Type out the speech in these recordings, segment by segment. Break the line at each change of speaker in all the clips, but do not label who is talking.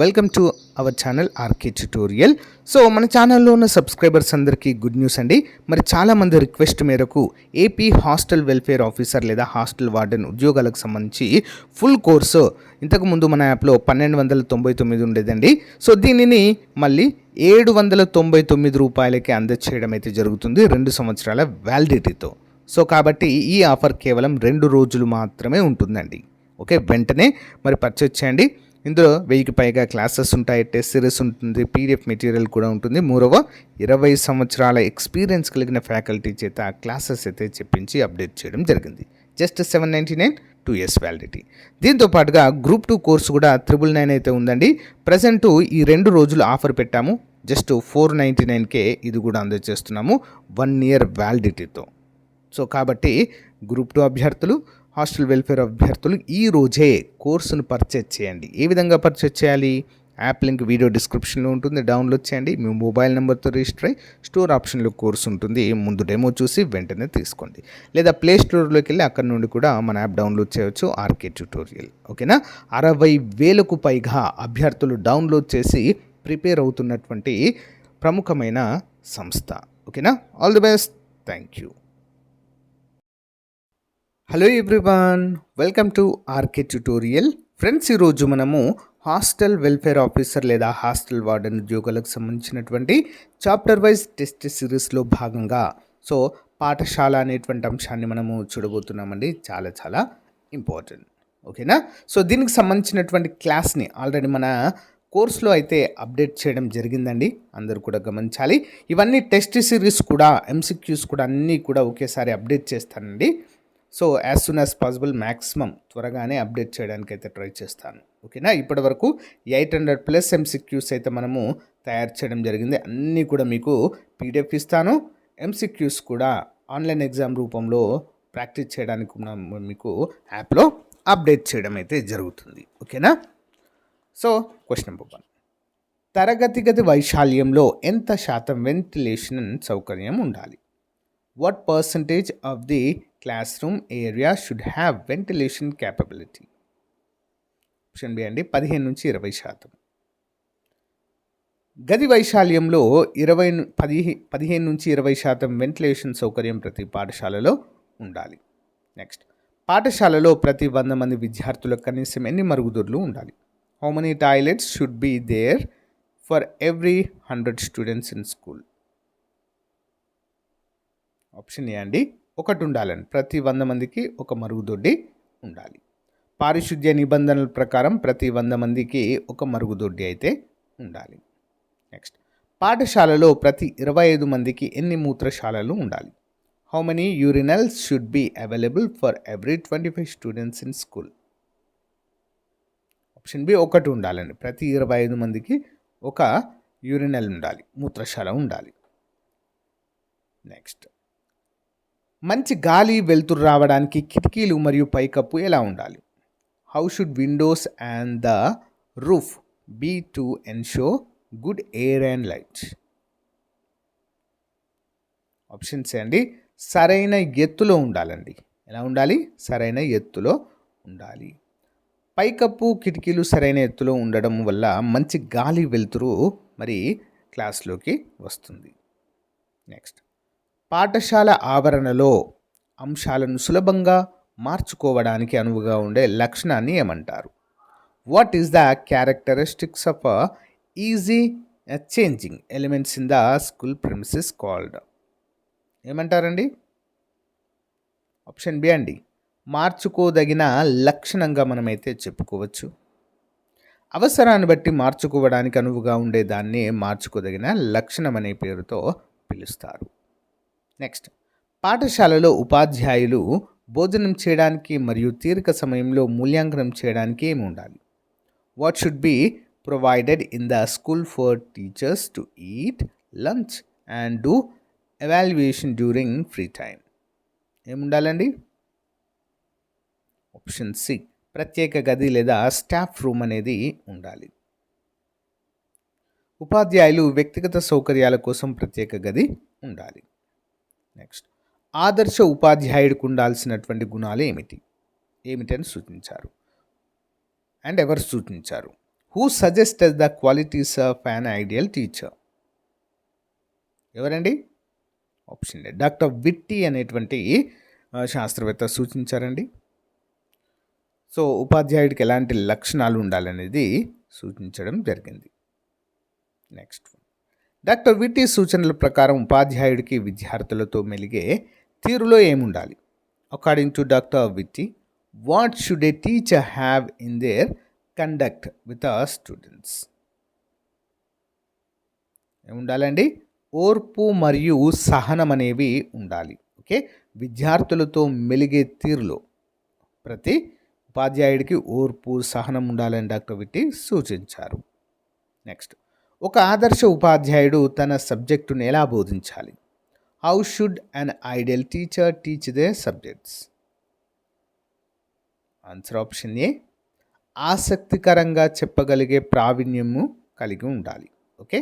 Welcome to our channel RK tutorial. So మన ఛానల్లో ఉన్న సబ్స్క్రైబర్స్ అందరికీ గుడ్ న్యూస్ అండి. మరి చాలామంది రిక్వెస్ట్ మేరకు ఏపీ హాస్టల్ వెల్ఫేర్ ఆఫీసర్ లేదా హాస్టల్ వార్డెన్ ఉద్యోగాలకు సంబంధించి ఫుల్ కోర్సు ఇంతకుముందు మన యాప్లో 1299 ఉండేదండి. సో దీనిని మళ్ళీ 799 రూపాయలకి అందచేయడం అయితే జరుగుతుంది 2 సంవత్సరాల వ్యాలిడిటీతో. సో కాబట్టి ఈ ఆఫర్ కేవలం 2 రోజులు మాత్రమే ఉంటుందండి. ఓకే, వెంటనే మరి పర్చేజ్ చేయండి. ఇందులో 1000కి పైగా క్లాసెస్ ఉంటాయి, టెస్ట్ సిరీస్ ఉంటుంది, పీడిఎఫ్ మెటీరియల్ కూడా ఉంటుంది. మూడవ 20 సంవత్సరాల ఎక్స్పీరియన్స్ కలిగిన ఫ్యాకల్టీ చేత క్లాసెస్ అయితే చెప్పించి అప్డేట్ చేయడం జరిగింది. Just 799 2 years validity. దీంతో పాటుగా గ్రూప్ 2 కోర్సు కూడా 999 అయితే ఉందండి. ప్రజెంటు ఈ 2 రోజులు ఆఫర్ పెట్టాము. జస్ట్ 499కే ఇది కూడా అందజేస్తున్నాము 1 year వ్యాలిడిటీతో. సో కాబట్టి గ్రూప్ 2 అభ్యర్థులు, హాస్టల్ వెల్ఫేర్ అభ్యర్థులు ఈ రోజే కోర్సును పర్చేజ్ చేయండి. ఏ విధంగా పర్చేజ్ చేయాలి? యాప్ లింక్ వీడియో డిస్క్రిప్షన్లో ఉంటుంది, డౌన్లోడ్ చేయండి. మీ మొబైల్ నెంబర్తో రిజిస్టర్ అయ్యి స్టోర్ ఆప్షన్లో కోర్సు ఉంటుంది, ముందు డెమో చూసి వెంటనే తీసుకోండి. లేదా ప్లే స్టోర్లోకి వెళ్ళి అక్కడ నుండి కూడా మన యాప్ డౌన్లోడ్ చేయవచ్చు, ఆర్కే ట్యుటోరియల్. ఓకేనా? 60,000కు పైగా అభ్యర్థులు డౌన్లోడ్ చేసి ప్రిపేర్ అవుతున్నటువంటి ప్రముఖమైన సంస్థ. ఓకేనా? All the best. Thank you. Hello everyone, welcome to RK tutorial. Friends, ఈరోజు మనము హాస్టల్ వెల్ఫేర్ ఆఫీసర్ లేదా హాస్టల్ వార్డెన్ ఉద్యోగాలకు సంబంధించినటువంటి చాప్టర్ వైజ్ టెస్ట్ సిరీస్లో భాగంగా పాఠశాల అనేటువంటి అంశాన్ని మనము చూడబోతున్నామండి. చాలా చాలా ఇంపార్టెంట్. ఓకేనా? దీనికి సంబంధించినటువంటి క్లాస్ని ఆల్రెడీ మన కోర్సులో అయితే అప్డేట్ చేయడం జరిగిందండి, అందరూ కూడా గమనించాలి. ఇవన్నీ టెస్ట్ సిరీస్ కూడా, ఎంసీక్యూస్ కూడా అన్నీ కూడా ఒకేసారి అప్డేట్ చేస్తానండి. As soon as possible maximum త్వరగానే అప్డేట్ చేయడానికి అయితే ట్రై చేస్తాను. ఓకేనా? ఇప్పటి వరకు 800+ ఎంసీక్యూస్ అయితే మనము తయారు చేయడం జరిగింది. అన్నీ కూడా మీకు పీడిఎఫ్ ఇస్తాను. ఎంసీక్యూస్ కూడా ఆన్లైన్ ఎగ్జామ్ రూపంలో ప్రాక్టీస్ చేయడానికి మీకు యాప్లో అప్డేట్ చేయడం అయితే జరుగుతుంది. ఓకేనా? క్వశ్చన్ నెంబర్ 1, తరగతి గది వైశాల్యంలో ఎంత శాతం వెంటిలేషన్ సౌకర్యం ఉండాలి? What percentage of the classroom area should have ventilation capability? Option B అండి, 15-20%. గది వైశాల్యంలో 15-20% వెంటిలేషన్ సౌకర్యం ప్రతి పాఠశాలలో ఉండాలి. నెక్స్ట్, పాఠశాలలో ప్రతి 100 మంది విద్యార్థులకు కనీసం ఎన్ని మరుగుదొడ్లు ఉండాలి? How many toilets should be there for every 100 students in school? Option A అండి, 1 ఉండాలండి. ప్రతి 100 మందికి 1 మరుగుదొడ్డి ఉండాలి. పారిశుద్ధ్య నిబంధనల ప్రకారం ప్రతి 100 మందికి 1 మరుగుదొడ్డి అయితే ఉండాలి. నెక్స్ట్, పాఠశాలలో ప్రతి 25 మందికి ఎన్ని మూత్రశాలలు ఉండాలి? How many urinals should be available for every 25 students in school? Option B 1 ఉండాలండి. ప్రతి 25 మందికి 1 యూరినల్ ఉండాలి, మూత్రశాల ఉండాలి. నెక్స్ట్, మంచి గాలి వెలుతురు రావడానికి కిటికీలు మరియు పైకప్పు ఎలా ఉండాలి? How should windows and the roof be to ensure good air and light? Options అండి, సరైన ఎత్తులో ఉండాలండి. ఎలా ఉండాలి? సరైన ఎత్తులో ఉండాలి. పైకప్పు, కిటికీలు సరైన ఎత్తులో ఉండడం వల్ల మంచి గాలి వెలుతురు మరి క్లాస్లోకి వస్తుంది. నెక్స్ట్, పాఠశాల ఆవరణలో అంశాలను సులభంగా మార్చుకోవడానికి అనువుగా ఉండే లక్షణాన్ని ఏమంటారు? What is the characteristics off easy changing elements in the school premises called? ఏమంటారండి? ఆప్షన్ బి అండి, మార్చుకోదగిన లక్షణంగా మనమైతే చెప్పుకోవచ్చు. అవసరాన్ని బట్టి మార్చుకోవడానికి అనువుగా ఉండే దాన్ని మార్చుకోదగిన లక్షణం అనే పేరుతో పిలుస్తారు. నెక్స్ట్, పాఠశాలలో ఉపాధ్యాయులు భోజనం చేయడానికి మరియు తీరిక సమయంలో మూల్యాంకనం చేయడానికి ఏమి ఉండాలి? What should be provided in the school for teachers to eat, lunch and do evaluation during free time? ఏముండాలండి? ఆప్షన్ సి, ప్రత్యేక గది లేదా స్టాఫ్ రూమ్ అనేది ఉండాలి. ఉపాధ్యాయులు వ్యక్తిగత సౌకర్యాల కోసం ప్రత్యేక గది ఉండాలి. నెక్స్ట్, ఆదర్శ ఉపాధ్యాయుడికి ఉండాల్సినటువంటి గుణాలు ఏమిటని సూచించారు అండ్ ఎవరు సూచించారు? Who suggested the qualities of an ideal teacher? ఎవరండి? ఆప్షన్ డి డాక్టర్ విట్టి అనేటువంటి శాస్త్రవేత్త సూచించారండి. సో ఉపాధ్యాయుడికి ఎలాంటి లక్షణాలు ఉండాలనేది సూచించడం జరిగింది. నెక్స్ట్ డాక్టర్ విట్టి సూచనల ప్రకారం ఉపాధ్యాయుడికి విద్యార్థులతో మెలిగే తీరులో ఏముండాలి? According to doctor Witty, what should a teacher have in their conduct with our students? ఏముండాలండి? ఓర్పు మరియు సహనం అనేవి ఉండాలి. ఓకే, విద్యార్థులతో మెలిగే తీరులో ప్రతి ఉపాధ్యాయుడికి ఓర్పు సహనం ఉండాలని డాక్టర్ విట్టి సూచించారు. నెక్స్ట్, ఒక ఆదర్శ ఉపాధ్యాయుడు తన సబ్జెక్టును ఎలా బోధించాలి? How should an ideal teacher teach they subjects? Answer option ఏ, ఆసక్తికరంగా చెప్పగలిగే ప్రావీణ్యము కలిగి ఉండాలి. ఓకే,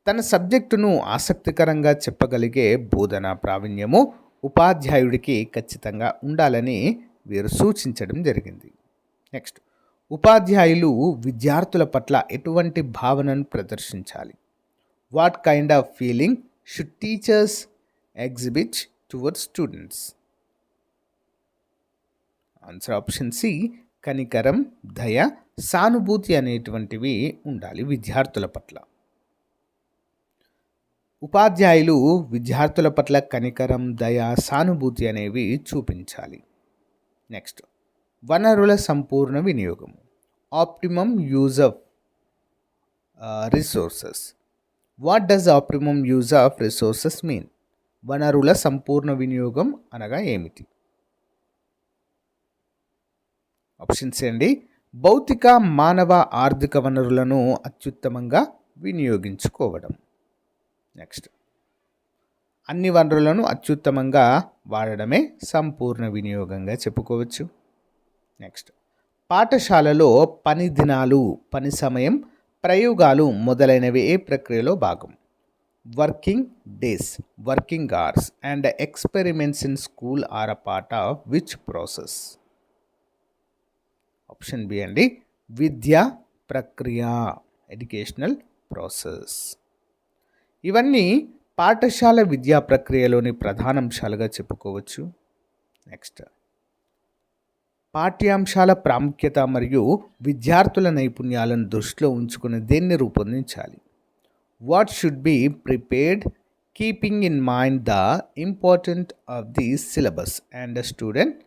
తన సబ్జెక్టును ఆసక్తికరంగా చెప్పగలిగే బోధనా ప్రావీణ్యము ఉపాధ్యాయుడికి ఖచ్చితంగా ఉండాలని వీరు సూచించడం జరిగింది. నెక్స్ట్, ఉపాధ్యాయులు విద్యార్థుల పట్ల ఎటువంటి భావనను ప్రదర్శించాలి? What kind of feeling should teachers exhibit towards students? Answer option C, కనికరం, దయ, సానుభూతి అనేటువంటివి ఉండాలి విద్యార్థుల పట్ల. ఉపాధ్యాయులు విద్యార్థుల పట్ల కనికరం, దయ, సానుభూతి అనేవి చూపించాలి. నెక్స్ట్, వనరుల సంపూర్ణ వినియోగం, optimum use of resources. What does optimum use of resources mean? వనరుల సంపూర్ణ వినియోగం అనగా ఏమిటి? ఆప్షన్స్ అండి, భౌతిక, మానవ, ఆర్థిక వనరులను అత్యుత్తమంగా వినియోగించుకోవడం. నెక్స్ట్, అన్ని వనరులను అత్యుత్తమంగా వాడడమే సంపూర్ణ వినియోగంగా చెప్పుకోవచ్చు. నెక్స్ట్, పాఠశాలలో పని దినాలు, పని సమయం, ప్రయోగాలు మొదలైనవి ఏ ప్రక్రియలో భాగం? Working days, working hours and experiments in school are a part of which process? Option B అండి, విద్యా ప్రక్రియ, ఎడ్యుకేషనల్ ప్రాసెస్. ఇవన్నీ పాఠశాల విద్యా ప్రక్రియలోని ప్రధానాంశాలుగా చెప్పుకోవచ్చు. నెక్స్ట్, పాఠ్యాంశాల ప్రాముఖ్యత మరియు విద్యార్థుల నైపుణ్యాలను దృష్టిలో ఉంచుకుని దేన్ని రూపొందించాలి? What should be prepared keeping in mind the important of the syllabus and student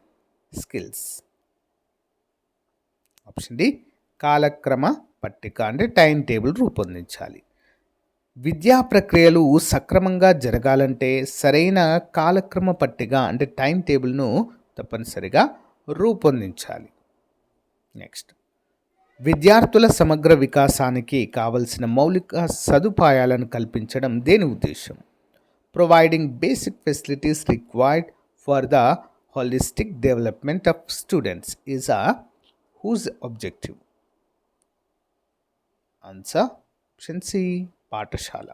skills? Option D, కాలక్రమ పట్టిక అంటే టైం టేబుల్ రూపొందించాలి. విద్యా ప్రక్రియలు సక్రమంగా జరగాలంటే సరైన కాలక్రమ పట్టిక అంటే టైం టేబుల్ను తప్పనిసరిగా రూపొందించాలి. నెక్స్ట్, విద్యార్థుల సమగ్ర వికాసానికి కావలసిన మౌలిక సదుపాయాలను కల్పించడం దేని ఉద్దేశం? Providing basic facilities required for the holistic development of students is a whose objective? Answer option C, పాఠశాల.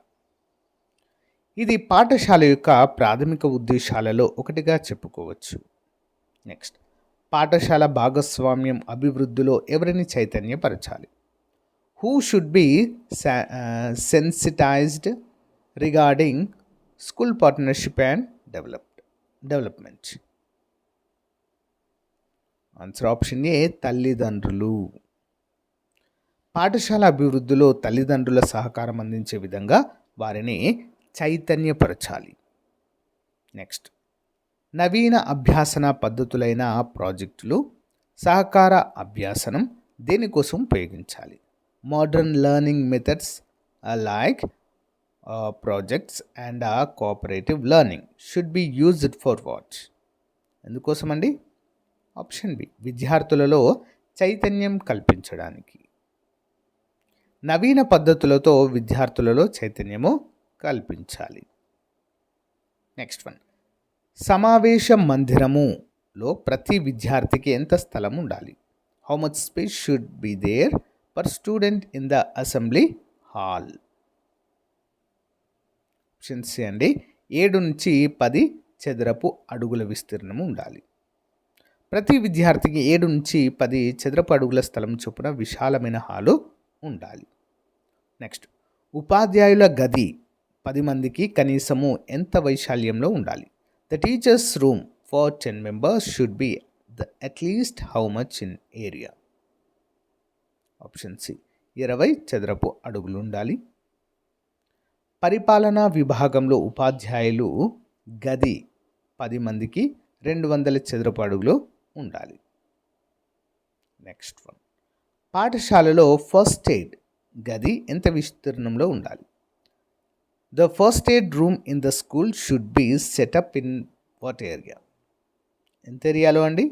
ఇది పాఠశాల యొక్క ప్రాథమిక ఉద్దేశాలలో ఒకటిగా చెప్పుకోవచ్చు. నెక్స్ట్, పాఠశాల భాగస్వామ్యం అభివృద్ధిలో ఎవరిని చైతన్యపరచాలి? Who should be sensitized regarding school partnership and development? Answer option A, తల్లిదండ్రులు. పాఠశాల అభివృద్ధిలో తల్లిదండ్రుల సహకారం అందించే విధంగా వారిని చైతన్యపరచాలి. నెక్స్ట్, నవీన అభ్యాసన పద్ధతులైన ప్రాజెక్టులు, సహకార అభ్యాసనం దేనికోసం ఉపయోగించాలి? Modern learning methods like projects and cooperative learning should be used for what? ఎందుకోసం అండి? ఆప్షన్ బి, విద్యార్థులలో చైతన్యం కల్పించడానికి. నవీన పద్ధతులతో విద్యార్థులలో చైతన్యము కల్పించాలి. నెక్స్ట్ వన్, సమావేశ మందిరములో ప్రతి విద్యార్థికి ఎంత స్థలం ఉండాలి? How much space should be there per student in the assembly hall? Option C అండి, 7 నుంచి 10 చదరపు అడుగుల విస్తీర్ణము ఉండాలి. ప్రతి విద్యార్థికి 7 నుంచి 10 చదరపు అడుగుల స్థలం చొప్పున విశాలమైన హాలు ఉండాలి. నెక్స్ట్, ఉపాధ్యాయుల గది 10 మందికి కనీసము ఎంత వైశాల్యంలో ఉండాలి? The teachers room for 10 members should be at least how much in area? Option C 20 చదరపు అడుగులు ఉండాలి. పరిపాలనా విభాగంలో ఉపాధ్యాయులు గది 10 మందికి 200 చదరపు అడుగులు ఉండాలి. నెక్స్ట్ వన్, పాఠశాలలో ఫస్ట్ ఎయిడ్ గది ఎంత విస్తీర్ణంలో ఉండాలి? The first aid room in the school should be set up in what area? ఎంత ఏరియాలో అండి?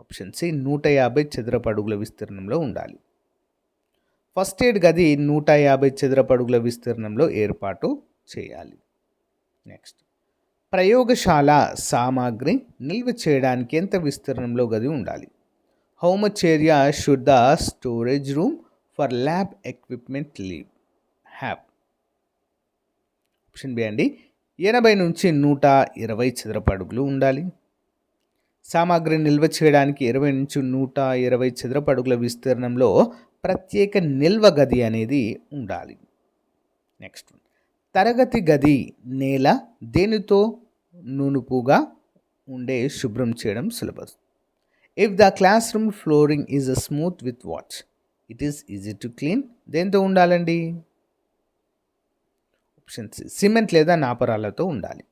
ఆప్షన్ సి 150 చదరపు అడుగుల విస్తీర్ణంలో ఉండాలి. ఫస్ట్ ఎయిడ్ గది 150 చదరపు అడుగుల విస్తీర్ణంలో ఏర్పాటు చేయాలి. నెక్స్ట్, ప్రయోగశాల సామాగ్రి నిల్వ చేయడానికి ఎంత విస్తీర్ణంలో గది ఉండాలి? How much area should the storage room for lab equipment have? Option B అండి 80 నుంచి 120 చదరపు అడుగులు ఉండాలి. సామాగ్రి నిల్వ చేయడానికి 20 నుంచి 120 చదరపు అడుగుల విస్తీర్ణంలో ప్రత్యేక నిల్వ గది అనేది ఉండాలి. నెక్స్ట్, తరగతి గది నేల దేనితో నునుపుగా ఉండే శుభ్రం చేయడం సులభం? If the class room flooring is smooth with what? It is easy to clean. దేంతో ఉండాలండి? ఆప్షన్ సి సిమెంట్ లేదా నాపరాలతో ఉండాలి.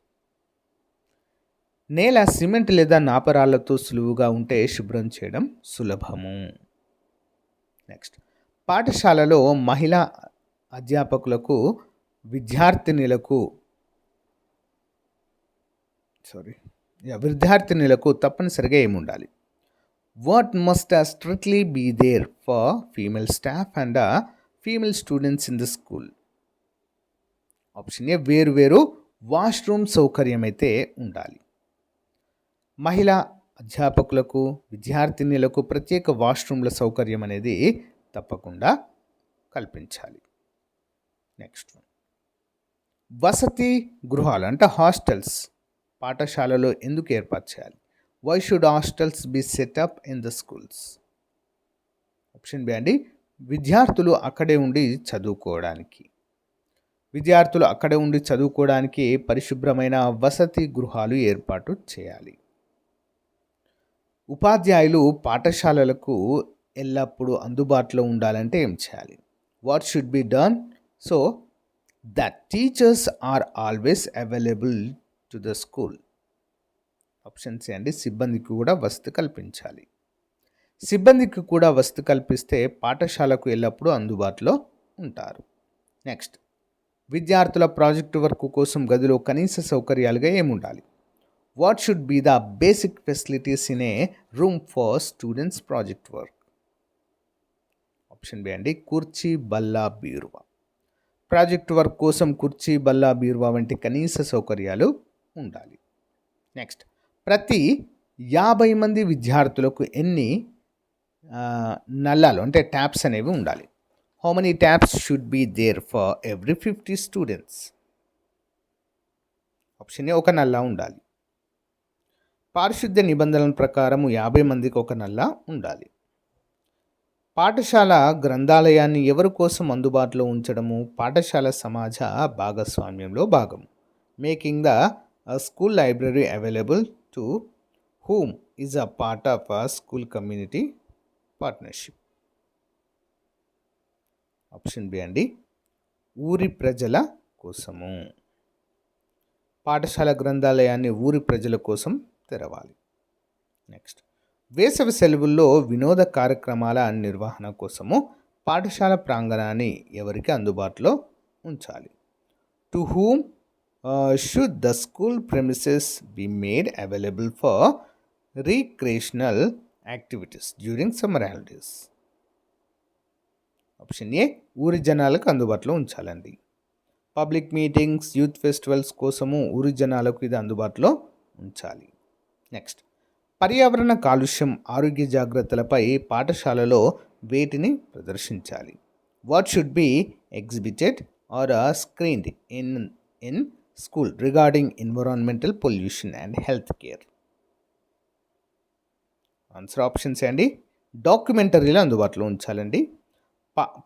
నేల సిమెంట్ లేదా నాపరాలతో సులువుగా ఉంటే శుభ్రం చేయడం సులభము. నెక్స్ట్, పాఠశాలలో మహిళా అధ్యాపకులకు విద్యార్థినులకు తప్పనిసరిగా ఏముండాలి? What must strictly be there for female staff and female students in the school? Option A వేరు వాష్రూమ్ సౌకర్యం అయితే ఉండాలి. మహిళా అధ్యాపకులకు విద్యార్థినులకు ప్రత్యేక వాష్రూమ్ల సౌకర్యం అనేది తప్పకుండా కల్పించాలి. నెక్స్ట్ వన్, వసతి గృహాలు అంటే హాస్టల్స్ పాఠశాలలో ఎందుకు ఏర్పాటు చేయాలి? Why should hostels be set up in the schools? Option B అండి విద్యార్థులు అక్కడే ఉండి చదువుకోవడానికి పరిశుభ్రమైన వసతి గృహాలు ఏర్పాటు చేయాలి. ఉపాధ్యాయులు పాఠశాలలకు ఎల్లప్పుడూ అందుబాటులో ఉండాలంటే ఏం చేయాలి? What should be done so that teachers are always available to the school? Option C అండి సిబ్బందికి కూడా వసతి కల్పించాలి. సిబ్బందికి కూడా వసతి కల్పిస్తే పాఠశాలకు ఎల్లప్పుడూ అందుబాటులో ఉంటారు. నెక్స్ట్, విద్యార్థుల ప్రాజెక్టు వర్క్ కోసం గదిలో కనీస సౌకర్యాలుగా ఏముండాలి? What should be the basic facilities in a room for students project work? Option B అండి కుర్చీ, బల్ల, బీరువా. ప్రాజెక్ట్ వర్క్ కోసం కుర్చీ, బల్ల, బీరువా వంటి కనీస సౌకర్యాలు ఉండాలి. నెక్స్ట్, ప్రతి 50 మంది విద్యార్థులకు ఎన్ని నల్లాలు అంటే ట్యాప్స్ అనేవి ఉండాలి? How many taps should be there for every 50 students? Option A ఒక నల్లా ఉండాలి. పారిశుద్ధ్య నిబంధనల ప్రకారం 50 మందికి ఒక నల్లా ఉండాలి. పాఠశాల గ్రంథాలయాన్ని ఎవరి కోసం అందుబాటులో ఉంచడము పాఠశాల సమాజ భాగస్వామ్యంలో భాగం. Making the school library available to whom is a part of a school community partnership. Option B అండి ఊరి ప్రజల కోసము. పాఠశాల గ్రంథాలయాన్ని ఊరి ప్రజల కోసం తెరవాలి. నెక్స్ట్, వేసవి సెలవుల్లో వినోద కార్యక్రమాల నిర్వహణ కోసము పాఠశాల ప్రాంగణాన్ని ఎవరికి అందుబాటులో ఉంచాలి? To whom should the school premises be made available for recreational activities during summer holidays? Option A ఊరి జనాలకు అందుబాటులో ఉంచాలండి. పబ్లిక్ మీటింగ్స్, యూత్ ఫెస్టివల్స్ కోసము ఊరి జనాలకు ఇది అందుబాటులో ఉంచాలి. నెక్స్ట్, పర్యావరణ కాలుష్యం, ఆరోగ్య జాగ్రత్తలపై పాఠశాలలో వేటిని ప్రదర్శించాలి? What should be exhibited or screened in school regarding environmental pollution and health care? Answer options అండి. డాక్యుమెంటరీలు అందుబాటులో ఉంచాలండి.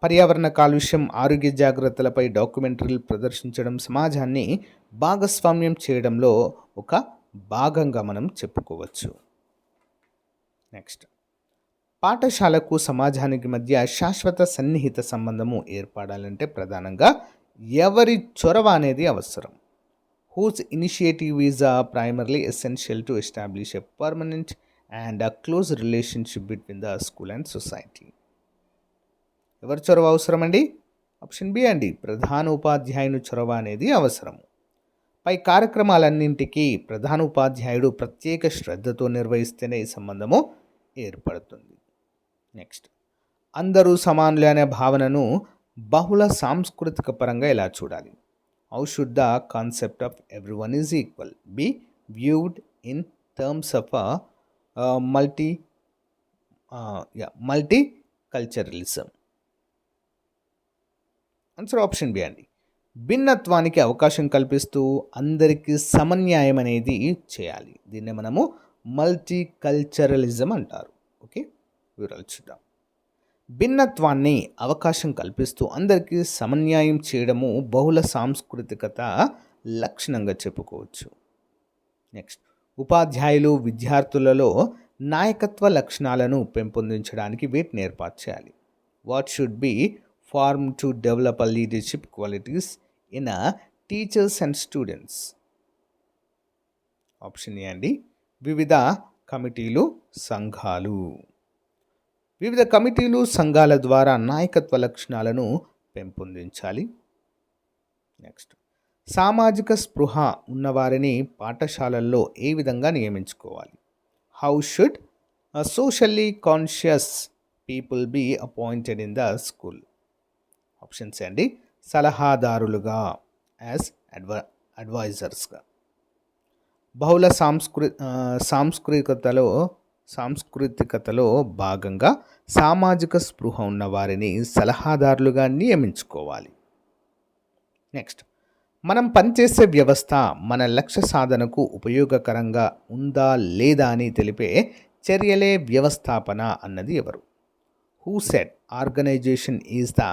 పర్యావరణ కాలుష్యం, ఆరోగ్య జాగ్రత్తలపై డాక్యుమెంటరీలు ప్రదర్శించడం సమాజాన్ని భాగస్వామ్యం చేయడంలో ఒక భాగంగా మనం చెప్పుకోవచ్చు. నెక్స్ట్, పాఠశాలకు సమాజానికి మధ్య శాశ్వత సన్నిహిత సంబంధము ఏర్పడాలంటే ప్రధానంగా ఎవరి చొరవ అనేది అవసరం. Whose initiative is primarily essential to establish a permanent and a close relationship between the school and society. ఎవరి చొరవ అవసరం అండి? ఆప్షన్ బి అండి, ప్రధాన ఉపాధ్యాయుని చొరవ అనేది అవసరము. పై కార్యక్రమాలన్నింటికీ ప్రధాన ఉపాధ్యాయుడు ప్రత్యేక శ్రద్ధతో నిర్వహిస్తేనే ఈ సంబంధము ఏర్పడుతుంది. నెక్స్ట్, అందరూ సమానులే అనే భావనను బహుళ సాంస్కృతిక పరంగా ఎలా చూడాలి? How should the concept of everyone is equal be viewed in terms of multiculturalism? Answer option B అండి, భిన్నత్వానికి అవకాశం కల్పిస్తూ అందరికీ సమన్యాయం అనేది చేయాలి. దీన్నే మనము మల్టీ కల్చరలిజం అంటారు. ఓకే, వివరాలు చూద్దాం. భిన్నత్వాన్ని అవకాశం కల్పిస్తూ అందరికీ సమన్యాయం చేయడము బహుళ సాంస్కృతికత లక్షణంగా చెప్పుకోవచ్చు. నెక్స్ట్, ఉపాధ్యాయులు విద్యార్థులలో నాయకత్వ లక్షణాలను పెంపొందించడానికి వీటిని ఏర్పాటు చేయాలి. What should be form to develop a leadership qualities in teachers and students? Option A అండి, వివిధ కమిటీలు, సంఘాలు. వివిధ కమిటీలు, సంఘాల ద్వారా నాయకత్వ లక్షణాలను పెంపొందించాలి. నెక్స్ట్, సామాజిక స్పృహ ఉన్నవారిని పాఠశాలల్లో ఏ విధంగా నియమించుకోవాలి? How should socially conscious people be appointed in the school? Options అండి, సలహాదారులుగా, యాజ్ అడ్వైజర్స్గా. బహుళ సాంస్కృతికతలో భాగంగా సామాజిక స్పృహ ఉన్న వారిని సలహాదారులుగా నియమించుకోవాలి. నెక్స్ట్, మనం పనిచేసే వ్యవస్థ మన లక్ష్య సాధనకు ఉపయోగకరంగా ఉందా లేదా అని తెలిపే చర్యలే వ్యవస్థాపన అన్నది ఎవరు? Who said organization is the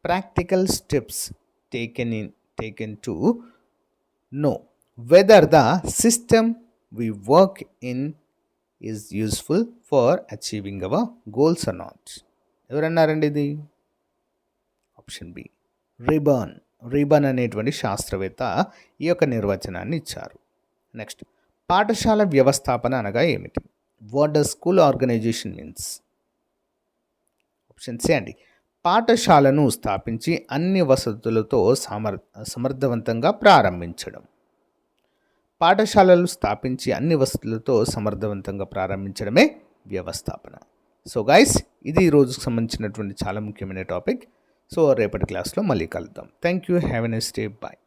practical steps taken to know whether the system we work in is useful for achieving our goals or not? ఎవరన్నారండి ఇది? ఆప్షన్ బి, రీబర్న్ అనేటువంటి శాస్త్రవేత్త ఈ యొక్క నిర్వచనాన్ని ఇచ్చారు. నెక్స్ట్, పాఠశాల వ్యవస్థాపన అనగా ఏమిటి? What does school organization means? Option C అండి, పాఠశాలను స్థాపించి అన్ని వసతులతో సమర్థవంతంగా ప్రారంభించడం. పాఠశాలలు స్థాపించి అన్ని వసతులతో సమర్థవంతంగా ప్రారంభించడమే వ్యవస్థాపన. సో గైస్, ఇది ఈ రోజుకు సంబంధించినటువంటి చాలా ముఖ్యమైన టాపిక్. సో రేపటి క్లాస్లో మళ్ళీ కలుద్దాం. Thank you, have a nice day, bye.